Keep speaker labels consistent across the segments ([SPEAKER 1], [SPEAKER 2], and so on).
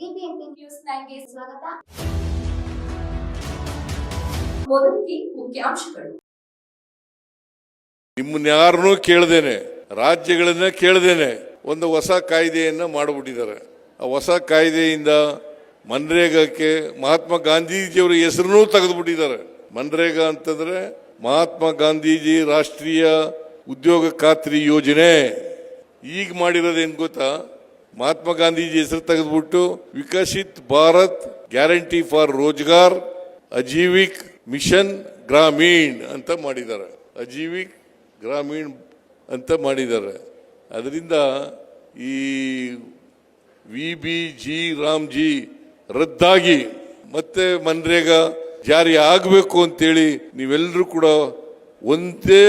[SPEAKER 1] BBMP news 9ಗೆ ಸ್ವಾಗತ. ಮೊದಲಿಗೆ ಮುಖ್ಯಾಂಶಗಳು.
[SPEAKER 2] ನಿಮ್ಮನ್ನ ಯಾರನ್ನೂ ಕೇಳದೇನೆ, ರಾಜ್ಯಗಳನ್ನ ಕೇಳದೇನೆ ಒಂದು ಹೊಸ ಕಾಯ್ದೆಯನ್ನ ಮಾಡಿಬಿಟ್ಟಿದ್ದಾರೆ. ಆ ಹೊಸ ಕಾಯ್ದೆಯಿಂದ ಮನ್ರೇಗಾಕ್ಕೆ ಮಹಾತ್ಮ ಗಾಂಧೀಜಿಯವರ ಹೆಸರನ್ನೂ ತೆಗೆದುಬಿಟ್ಟಿದ್ದಾರೆ. ಮನ್ರೇಗಾ ಅಂತಂದ್ರೆ ಮಹಾತ್ಮ ಗಾಂಧೀಜಿ ರಾಷ್ಟ್ರೀಯ ಉದ್ಯೋಗ ಖಾತ್ರಿ ಯೋಜನೆ. ಈಗ ಮಾಡಿರೋದೇನು ಗೊತ್ತಾ? ಮಹಾತ್ಮ ಗಾಂಧೀಜಿ ಹೆಸರು ತೆಗೆದುಬಿಟ್ಟು Viksit Bharat guarantee for Rozgar Ajeevika mission Gramin ಅಂತ ಮಾಡಿದ್ದಾರೆ. ಅಜೀವಿಕ್ ಗ್ರಾಮೀಣ್ ಅಂತ ಮಾಡಿದ್ದಾರೆ. ಅದರಿಂದ ಈ VBG ರಾಮ್ಜಿ ರದ್ದಾಗಿ ಮತ್ತೆ ಮನ್ರೇಗಾ ಜಾರಿ ಆಗಬೇಕು ಅಂತೇಳಿ ನೀವೆಲ್ಲರೂ ಕೂಡ ಒಂದೇ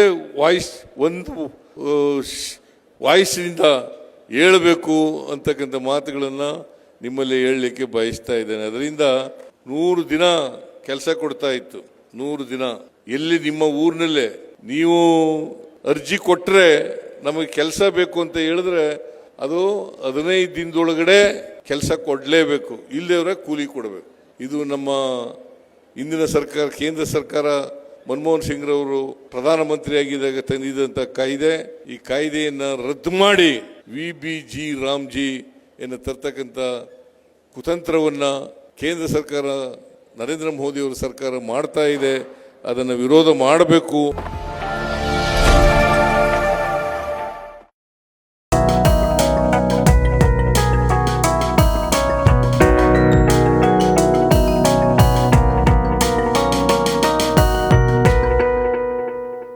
[SPEAKER 2] ವಾಯ್ಸ್ನಿಂದ ಹೇಳಬೇಕು ಅಂತಕ್ಕಂಥ ಮಾತುಗಳನ್ನು ನಿಮ್ಮಲ್ಲಿ ಹೇಳಲಿಕ್ಕೆ ಬಯಸ್ತಾ ಇದ್ದೇನೆ. ಅದರಿಂದ 100 ದಿನ ಕೆಲಸ ಕೊಡ್ತಾ ಇತ್ತು. 100 ದಿನ ಎಲ್ಲಿ ನಿಮ್ಮ ಊರಿನಲ್ಲೇ ನೀವು ಅರ್ಜಿ ಕೊಟ್ಟರೆ ನಮಗೆ ಕೆಲಸ ಬೇಕು ಅಂತ ಹೇಳಿದ್ರೆ ಅದು 15 ದಿನದೊಳಗಡೆ ಕೆಲಸ ಕೊಡಲೇಬೇಕು, ಇಲ್ಲದವರೆ ಕೂಲಿ ಕೊಡಬೇಕು. ಇದು ನಮ್ಮ ಇಂದಿನ ಸರ್ಕಾರ, ಕೇಂದ್ರ ಸರ್ಕಾರ ಮನಮೋಹನ್ ಸಿಂಗ್ರವರು ಪ್ರಧಾನಮಂತ್ರಿಯಾಗಿದ್ದಾಗ ತಂದಿದ್ದಂಥ ಕಾಯ್ದೆ. ಈ ಕಾಯ್ದೆಯನ್ನು ರದ್ದು ಮಾಡಿ VBG ರಾಮ್ಜಿ ಎನ್ನು ತರ್ತಕ್ಕಂಥ ಕುತಂತ್ರವನ್ನು ಕೇಂದ್ರ ಸರ್ಕಾರ, ನರೇಂದ್ರ ಮೋದಿಯವರ ಸರ್ಕಾರ ಮಾಡ್ತಾ ಇದೆ. ಅದನ್ನು ವಿರೋಧ ಮಾಡಬೇಕು.